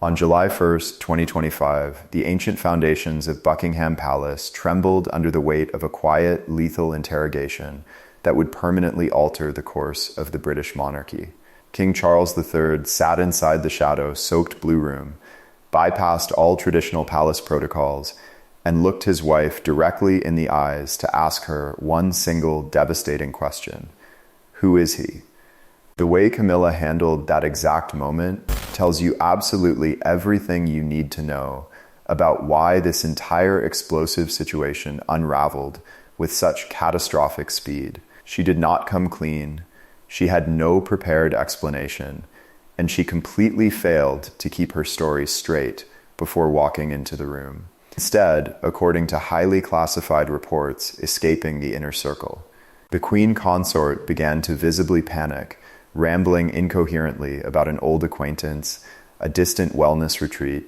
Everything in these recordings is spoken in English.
On July 1st, 2025, the ancient foundations of Buckingham Palace trembled under the weight of a quiet, lethal interrogation that would permanently alter the course of the British monarchy. King Charles III sat inside the shadow-soaked Blue Room, bypassed all traditional palace protocols, and looked his wife directly in the eyes to ask her one single devastating question: who is he? The way Camilla handled that exact moment tells you absolutely everything you need to know about why this entire explosive situation unraveled with such catastrophic speed. She did not come clean, she had no prepared explanation, and she completely failed to keep her story straight before walking into the room. Instead, according to highly classified reports escaping the inner circle, the Queen Consort began to visibly panic, rambling incoherently about an old acquaintance, a distant wellness retreat,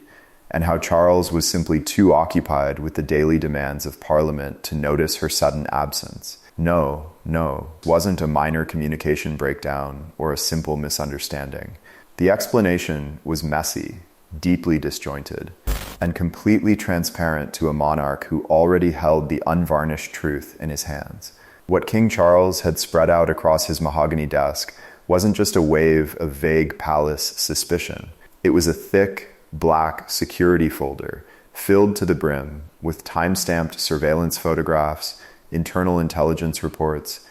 and how Charles was simply too occupied with the daily demands of Parliament to notice her sudden absence. No, it wasn't a minor communication breakdown or a simple misunderstanding. The explanation was messy, deeply disjointed, and completely transparent to a monarch who already held the unvarnished truth in his hands. What King Charles had spread out across his mahogany desk wasn't just a wave of vague palace suspicion. It was a thick, black security folder filled to the brim with time-stamped surveillance photographs, internal intelligence reports,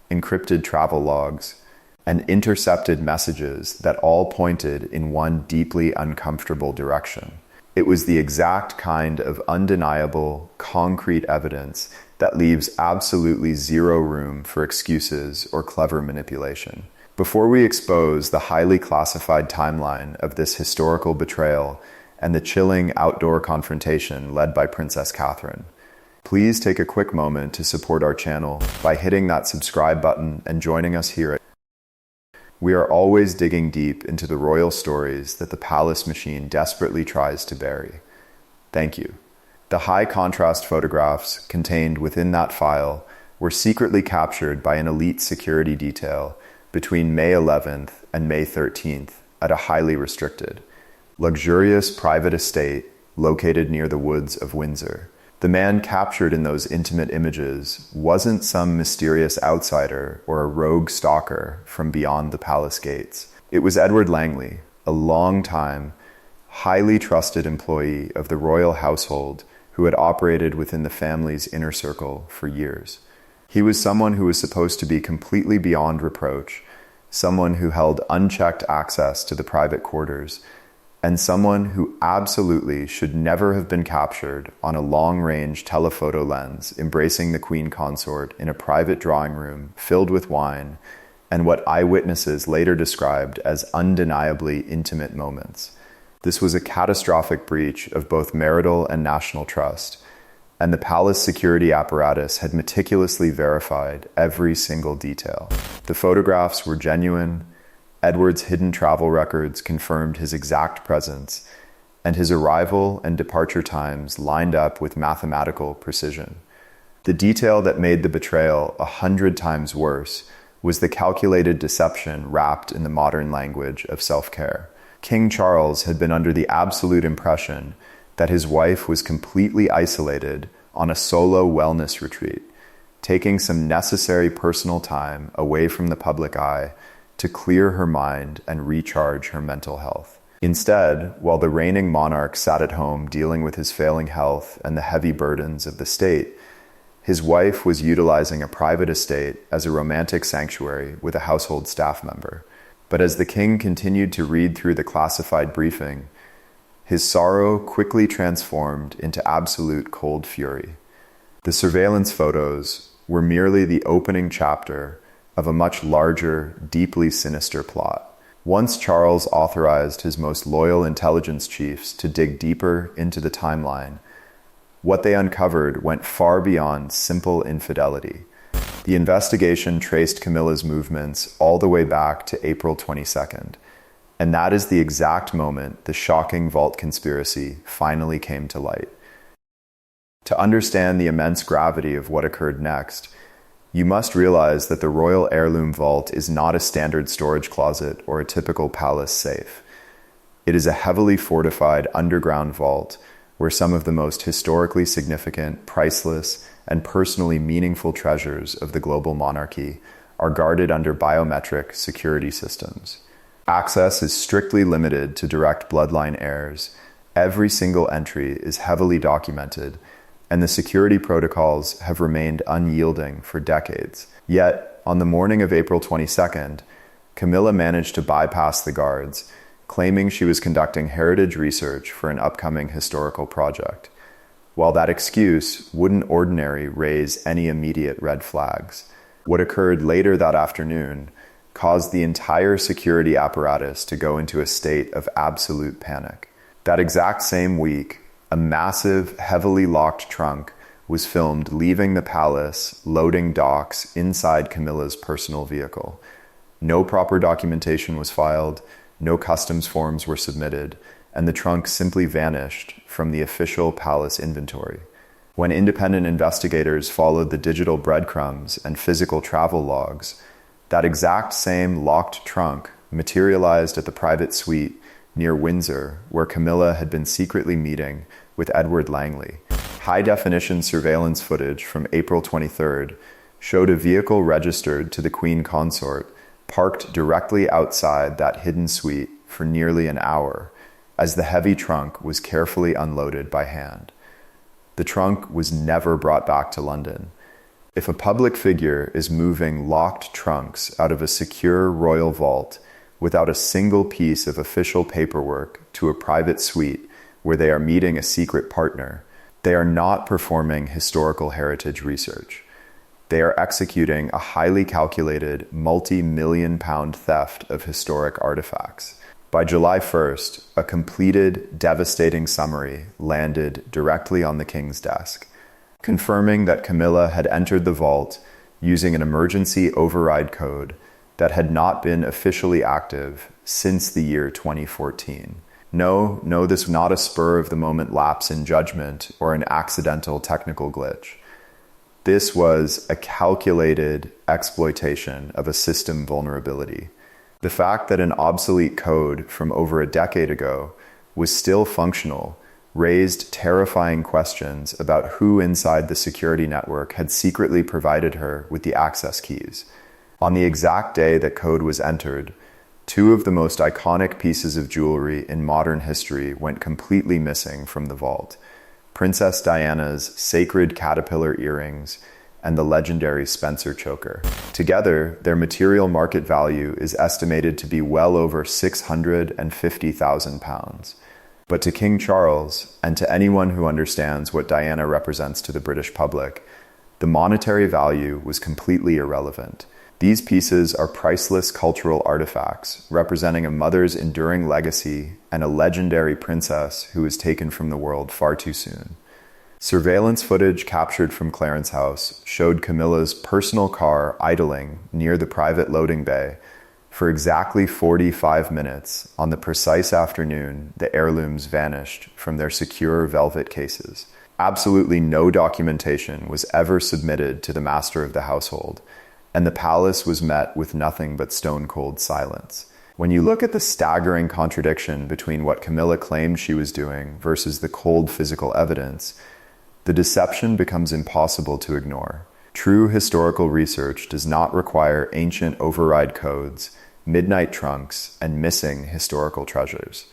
encrypted travel logs, and intercepted messages that all pointed in one deeply uncomfortable direction. It was the exact kind of undeniable, concrete evidence that leaves absolutely zero room for excuses or clever manipulation. Before we expose the highly classified timeline of this historical betrayal and the chilling outdoor confrontation led by Princess Catherine, please take a quick moment to support our channel by hitting that subscribe button and joining us here. We are always digging deep into the royal stories that the palace machine desperately tries to bury. Thank you. The high contrast photographs contained within that file were secretly captured by an elite security detail between May 11th and May 13th at a highly restricted, luxurious private estate located near the woods of Windsor. The man captured in those intimate images wasn't some mysterious outsider or a rogue stalker from beyond the palace gates. It was Edward Langley, a long-time, highly trusted employee of the royal household who had operated within the family's inner circle for years. He was someone who was supposed to be completely beyond reproach, someone who held unchecked access to the private quarters, and someone who absolutely should never have been captured on a long-range telephoto lens embracing the Queen Consort in a private drawing room filled with wine and what eyewitnesses later described as undeniably intimate moments. This was a catastrophic breach of both marital and national trust, and the palace security apparatus had meticulously verified every single detail. The photographs were genuine, Edward's hidden travel records confirmed his exact presence, and his arrival and departure times lined up with mathematical precision. The detail that made the betrayal 100 times worse was the calculated deception wrapped in the modern language of self-care. King Charles had been under the absolute impression that his wife was completely isolated on a solo wellness retreat, taking some necessary personal time away from the public eye to clear her mind and recharge her mental health. Instead, while the reigning monarch sat at home dealing with his failing health and the heavy burdens of the state, his wife was utilizing a private estate as a romantic sanctuary with a household staff member. But as the king continued to read through the classified briefing, his sorrow quickly transformed into absolute cold fury. The surveillance photos were merely the opening chapter of a much larger, deeply sinister plot. Once Charles authorized his most loyal intelligence chiefs to dig deeper into the timeline, what they uncovered went far beyond simple infidelity. The investigation traced Camilla's movements all the way back to April 22nd, and that is the exact moment the shocking vault conspiracy finally came to light. To understand the immense gravity of what occurred next, you must realize that the royal heirloom vault is not a standard storage closet or a typical palace safe. It is a heavily fortified underground vault where some of the most historically significant, priceless, and personally meaningful treasures of the global monarchy are guarded under biometric security systems. Access is strictly limited to direct bloodline heirs. Every single entry is heavily documented, and the security protocols have remained unyielding for decades. Yet, on the morning of April 22nd, Camilla managed to bypass the guards, claiming she was conducting heritage research for an upcoming historical project. While that excuse wouldn't ordinarily raise any immediate red flags, what occurred later that afternoon caused the entire security apparatus to go into a state of absolute panic. That exact same week, a massive, heavily locked trunk was filmed leaving the palace, loading docks inside Camilla's personal vehicle. No proper documentation was filed, no customs forms were submitted, and the trunk simply vanished from the official palace inventory. When independent investigators followed the digital breadcrumbs and physical travel logs, that exact same locked trunk materialized at the private suite near Windsor, where Camilla had been secretly meeting with Edward Langley. High-definition surveillance footage from April 23rd showed a vehicle registered to the Queen Consort parked directly outside that hidden suite for nearly an hour, as the heavy trunk was carefully unloaded by hand. The trunk was never brought back to London. If a public figure is moving locked trunks out of a secure royal vault without a single piece of official paperwork to a private suite where they are meeting a secret partner, they are not performing historical heritage research. They are executing a highly calculated, multi-million-pound theft of historic artifacts. By July 1st, a completed, devastating summary landed directly on the king's desk, confirming that Camilla had entered the vault using an emergency override code that had not been officially active since the year 2014. No, this was not a spur-of-the-moment lapse in judgment or an accidental technical glitch. This was a calculated exploitation of a system vulnerability. The fact that an obsolete code from over a decade ago was still functional raised terrifying questions about who inside the security network had secretly provided her with the access keys. On the exact day that code was entered, two of the most iconic pieces of jewelry in modern history went completely missing from the vault: Princess Diana's sacred caterpillar earrings and the legendary Spencer choker. Together, their material market value is estimated to be well over £650,000. But to King Charles, and to anyone who understands what Diana represents to the British public, the monetary value was completely irrelevant. These pieces are priceless cultural artifacts, representing a mother's enduring legacy and a legendary princess who was taken from the world far too soon. Surveillance footage captured from Clarence House showed Camilla's personal car idling near the private loading bay for exactly 45 minutes on the precise afternoon the heirlooms vanished from their secure velvet cases. Absolutely no documentation was ever submitted to the master of the household, and the palace was met with nothing but stone-cold silence. When you look at the staggering contradiction between what Camilla claimed she was doing versus the cold physical evidence, the deception becomes impossible to ignore. True historical research does not require ancient override codes, midnight trunks, and missing historical treasures.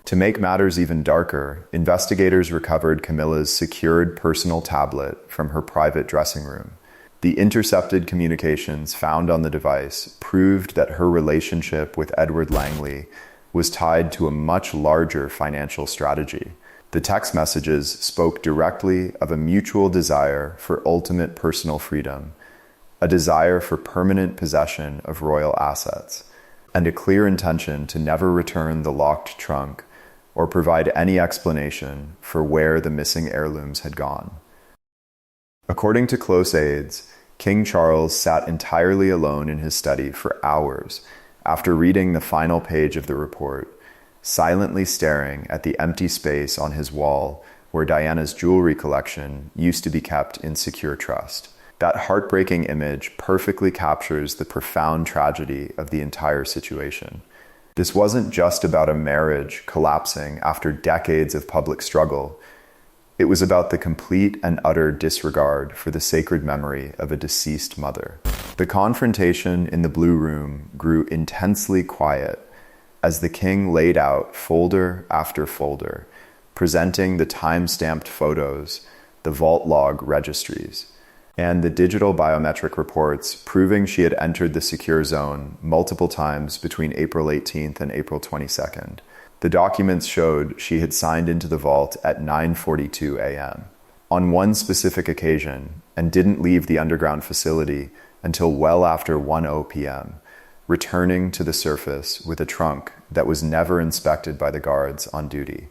To make matters even darker, investigators recovered Camilla's secured personal tablet from her private dressing room. The intercepted communications found on the device proved that her relationship with Edward Langley was tied to a much larger financial strategy. The text messages spoke directly of a mutual desire for ultimate personal freedom, a desire for permanent possession of royal assets, and a clear intention to never return the locked trunk or provide any explanation for where the missing heirlooms had gone. According to close aides, King Charles sat entirely alone in his study for hours after reading the final page of the report, silently staring at the empty space on his wall where Diana's jewelry collection used to be kept in secure trust. That heartbreaking image perfectly captures the profound tragedy of the entire situation. This wasn't just about a marriage collapsing after decades of public struggle. It was about the complete and utter disregard for the sacred memory of a deceased mother. The confrontation in the Blue Room grew intensely quiet as the king laid out folder after folder, presenting the time-stamped photos, the vault log registries, and the digital biometric reports proving she had entered the secure zone multiple times between April 18th and April 22nd. The documents showed she had signed into the vault at 9:42 a.m. on one specific occasion and didn't leave the underground facility until well after 1:00 p.m., returning to the surface with a trunk that was never inspected by the guards on duty.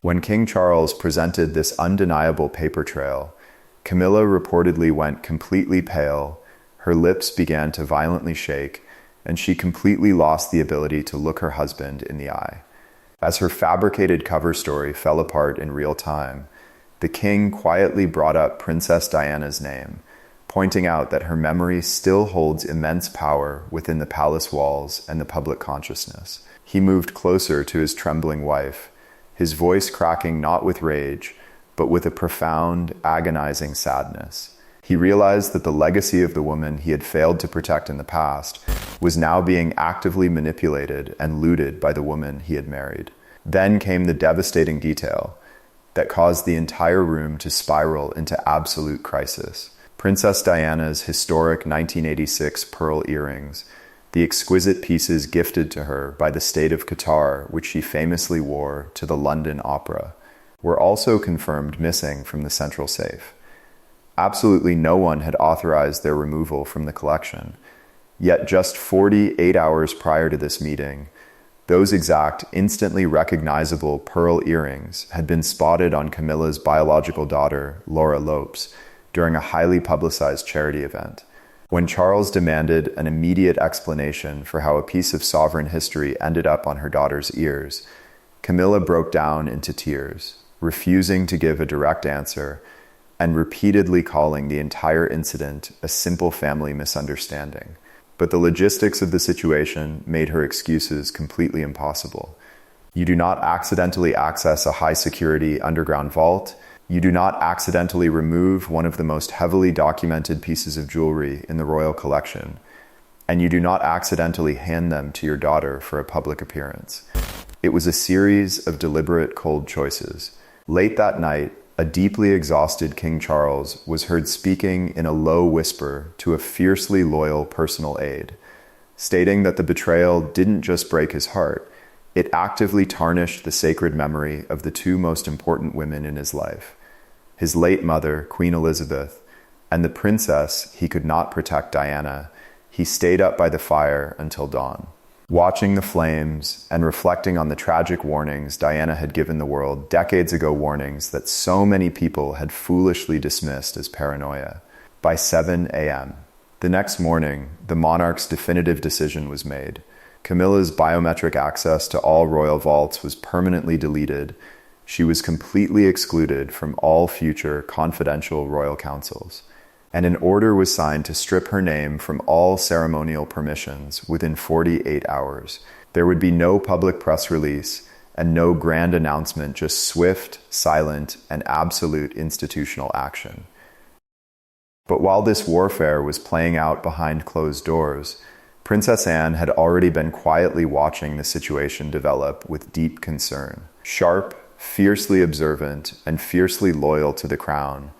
When King Charles presented this undeniable paper trail, Camilla reportedly went completely pale, her lips began to violently shake, and she completely lost the ability to look her husband in the eye. As her fabricated cover story fell apart in real time, the king quietly brought up Princess Diana's name, pointing out that her memory still holds immense power within the palace walls and the public consciousness. He moved closer to his trembling wife, his voice cracking not with rage, but with a profound, agonizing sadness. He realized that the legacy of the woman he had failed to protect in the past was now being actively manipulated and looted by the woman he had married. Then came the devastating detail that caused the entire room to spiral into absolute crisis. Princess Diana's historic 1986 pearl earrings, the exquisite pieces gifted to her by the state of Qatar, which she famously wore to the London Opera, were also confirmed missing from the central safe. Absolutely no one had authorized their removal from the collection. Yet just 48 hours prior to this meeting, those exact, instantly recognizable pearl earrings had been spotted on Camilla's biological daughter, Laura Lopes, during a highly publicized charity event. When Charles demanded an immediate explanation for how a piece of sovereign history ended up on her daughter's ears, Camilla broke down into tears, refusing to give a direct answer and repeatedly calling the entire incident a simple family misunderstanding. But the logistics of the situation made her excuses completely impossible. You do not accidentally access a high-security underground vault. You do not accidentally remove one of the most heavily documented pieces of jewelry in the royal collection. And you do not accidentally hand them to your daughter for a public appearance. It was a series of deliberate, cold choices. Late that night, a deeply exhausted King Charles was heard speaking in a low whisper to a fiercely loyal personal aide, stating that the betrayal didn't just break his heart, it actively tarnished the sacred memory of the two most important women in his life, his late mother, Queen Elizabeth, and the princess he could not protect, Diana. He stayed up by the fire until dawn, watching the flames and reflecting on the tragic warnings Diana had given the world decades ago, warnings that so many people had foolishly dismissed as paranoia. By 7 a.m. the next morning, the monarch's definitive decision was made. Camilla's biometric access to all royal vaults was permanently deleted. She was completely excluded from all future confidential royal councils, and an order was signed to strip her name from all ceremonial permissions within 48 hours. There would be no public press release and no grand announcement, just swift, silent, and absolute institutional action. But while this warfare was playing out behind closed doors, Princess Anne had already been quietly watching the situation develop with deep concern. Sharp, fiercely observant, and fiercely loyal to the crown,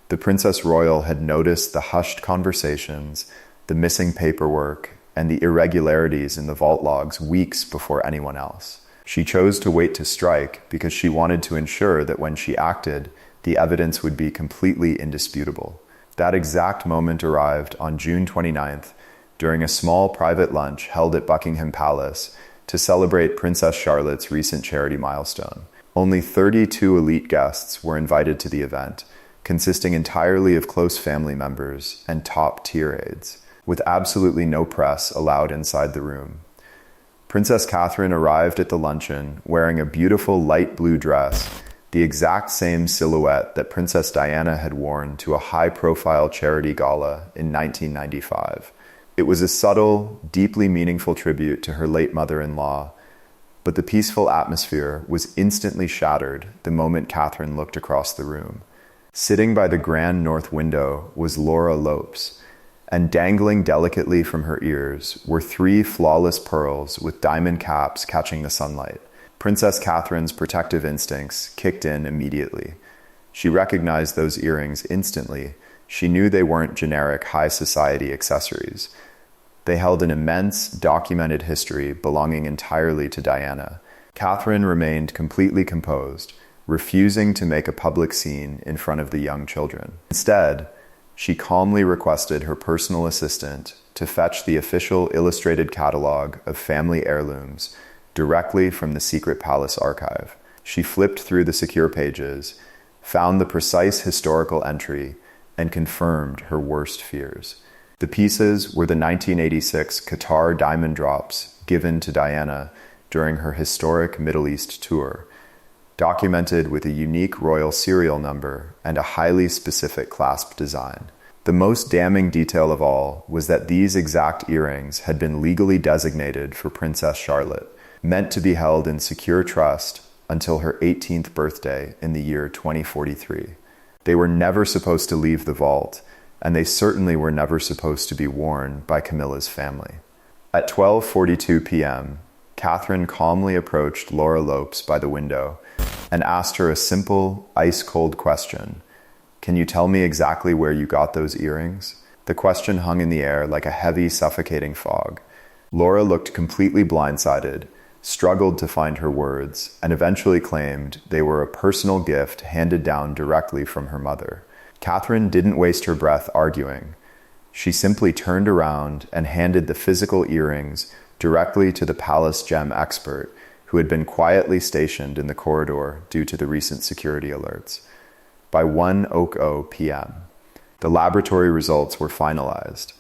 the Princess Royal had noticed the hushed conversations, the missing paperwork, and the irregularities in the vault logs weeks before anyone else. She chose to wait to strike because she wanted to ensure that when she acted, the evidence would be completely indisputable. That exact moment arrived on June 29th during a small private lunch held at Buckingham Palace to celebrate Princess Charlotte's recent charity milestone. Only 32 elite guests were invited to the event, consisting entirely of close family members and top-tier aides, with absolutely no press allowed inside the room. Princess Catherine arrived at the luncheon wearing a beautiful light blue dress, the exact same silhouette that Princess Diana had worn to a high-profile charity gala in 1995. It was a subtle, deeply meaningful tribute to her late mother-in-law, But the peaceful atmosphere was instantly shattered the moment Catherine looked across the room. Sitting by the grand north window was Laura Lopes, and dangling delicately from her ears were 3 flawless pearls with diamond caps catching the sunlight. Princess Catherine's protective instincts kicked in immediately. She recognized those earrings instantly. She knew they weren't generic high society accessories. They held an immense, documented history belonging entirely to Diana. Catherine remained completely composed, refusing to make a public scene in front of the young children. Instead, she calmly requested her personal assistant to fetch the official illustrated catalog of family heirlooms directly from the secret palace archive. She flipped through the secure pages, found the precise historical entry, and confirmed her worst fears. The pieces were the 1986 Qatar diamond drops given to Diana during her historic Middle East tour, documented with a unique royal serial number and a highly specific clasp design. The most damning detail of all was that these exact earrings had been legally designated for Princess Charlotte, meant to be held in secure trust until her 18th birthday in the year 2043. They were never supposed to leave the vault, and they certainly were never supposed to be worn by Camilla's family. At 12:42 p.m., Catherine calmly approached Laura Lopes by the window and asked her a simple, ice-cold question. "Can you tell me exactly where you got those earrings?" The question hung in the air like a heavy, suffocating fog. Laura looked completely blindsided, struggled to find her words, and eventually claimed they were a personal gift handed down directly from her mother. Catherine didn't waste her breath arguing. She simply turned around and handed the physical earrings directly to the palace gem expert, who had been quietly stationed in the corridor due to the recent security alerts. By 1:00 p.m., the laboratory results were finalized.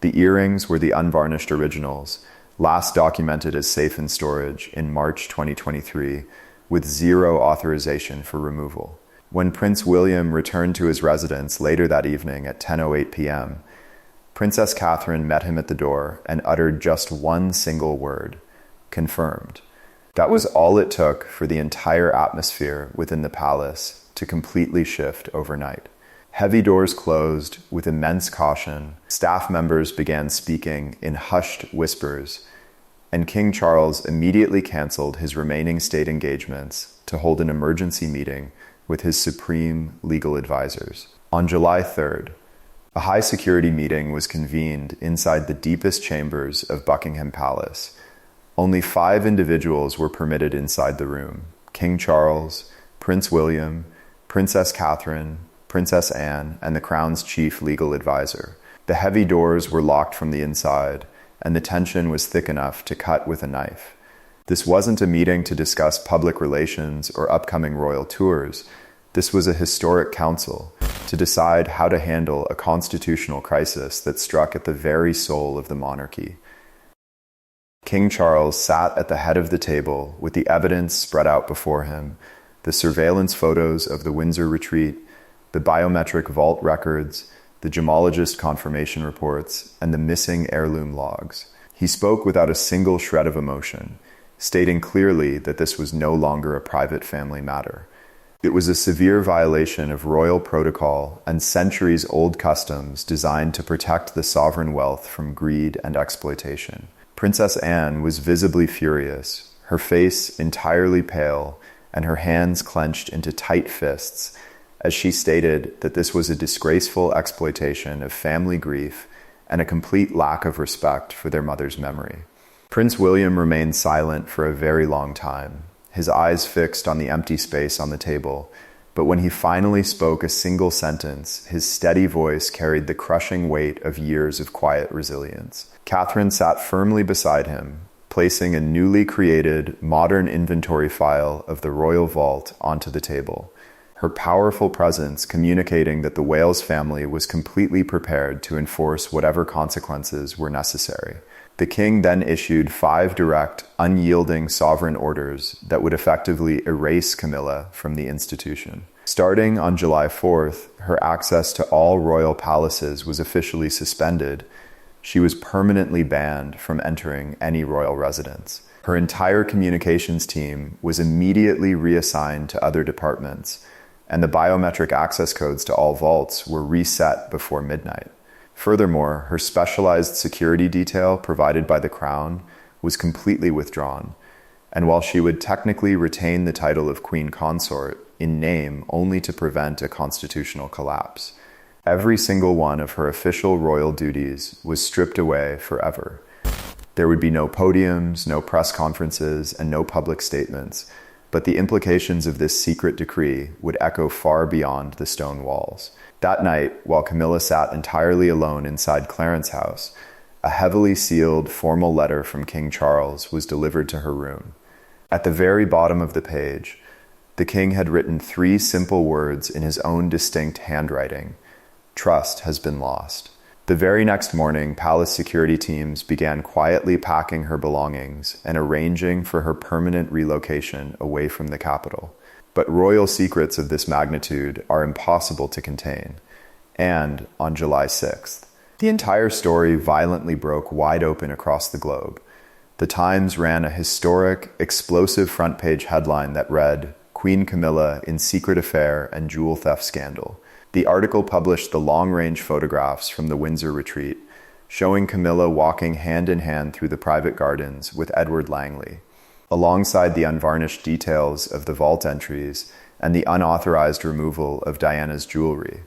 The earrings were the unvarnished originals, last documented as safe in storage in March 2023, with 0 authorization for removal. When Prince William returned to his residence later that evening at 10:08 p.m., Princess Catherine met him at the door and uttered just one single word: confirmed. That was all it took for the entire atmosphere within the palace to completely shift overnight. Heavy doors closed with immense caution, staff members began speaking in hushed whispers, and King Charles immediately canceled his remaining state engagements to hold an emergency meeting with his supreme legal advisors. On July 3rd, a high-security meeting was convened inside the deepest chambers of Buckingham Palace. Only 5 individuals were permitted inside the room: King Charles, Prince William, Princess Catherine, Princess Anne, and the Crown's chief legal advisor. The heavy doors were locked from the inside, and the tension was thick enough to cut with a knife. This wasn't a meeting to discuss public relations or upcoming royal tours. This was a historic council to decide how to handle a constitutional crisis that struck at the very soul of the monarchy. King Charles sat at the head of the table with the evidence spread out before him: the surveillance photos of the Windsor retreat, the biometric vault records, the gemologist confirmation reports, and the missing heirloom logs. He spoke without a single shred of emotion, stating clearly that this was no longer a private family matter. It was a severe violation of royal protocol and centuries-old customs designed to protect the sovereign wealth from greed and exploitation. Princess Anne was visibly furious, her face entirely pale, and her hands clenched into tight fists, as she stated that this was a disgraceful exploitation of family grief and a complete lack of respect for their mother's memory. Prince William remained silent for a very long time, his eyes fixed on the empty space on the table, but when he finally spoke a single sentence, his steady voice carried the crushing weight of years of quiet resilience. Catherine sat firmly beside him, placing a newly created, modern inventory file of the royal vault onto the table, her powerful presence communicating that the Wales family was completely prepared to enforce whatever consequences were necessary. The king then issued 5 direct, unyielding sovereign orders that would effectively erase Camilla from the institution. Starting on July 4th, her access to all royal palaces was officially suspended. She was permanently banned from entering any royal residence. Her entire communications team was immediately reassigned to other departments, and the biometric access codes to all vaults were reset before midnight. Furthermore, her specialized security detail provided by the Crown was completely withdrawn, and while she would technically retain the title of Queen Consort, in name only to prevent a constitutional collapse, every single one of her official royal duties was stripped away forever. There would be no podiums, no press conferences, and no public statements, but the implications of this secret decree would echo far beyond the stone walls. That night, while Camilla sat entirely alone inside Clarence's house, a heavily sealed formal letter from King Charles was delivered to her room. At the very bottom of the page, the king had written 3 simple words in his own distinct handwriting: "Trust has been lost." The very next morning, palace security teams began quietly packing her belongings and arranging for her permanent relocation away from the capital. But royal secrets of this magnitude are impossible to contain. And on July 6th, the entire story violently broke wide open across the globe. The Times ran a historic, explosive front-page headline that read, "Queen Camilla in secret affair and jewel theft scandal." The article published the long-range photographs from the Windsor retreat, showing Camilla walking hand-in-hand through the private gardens with Edward Langley, alongside the unvarnished details of the vault entries and the unauthorized removal of Diana's jewelry.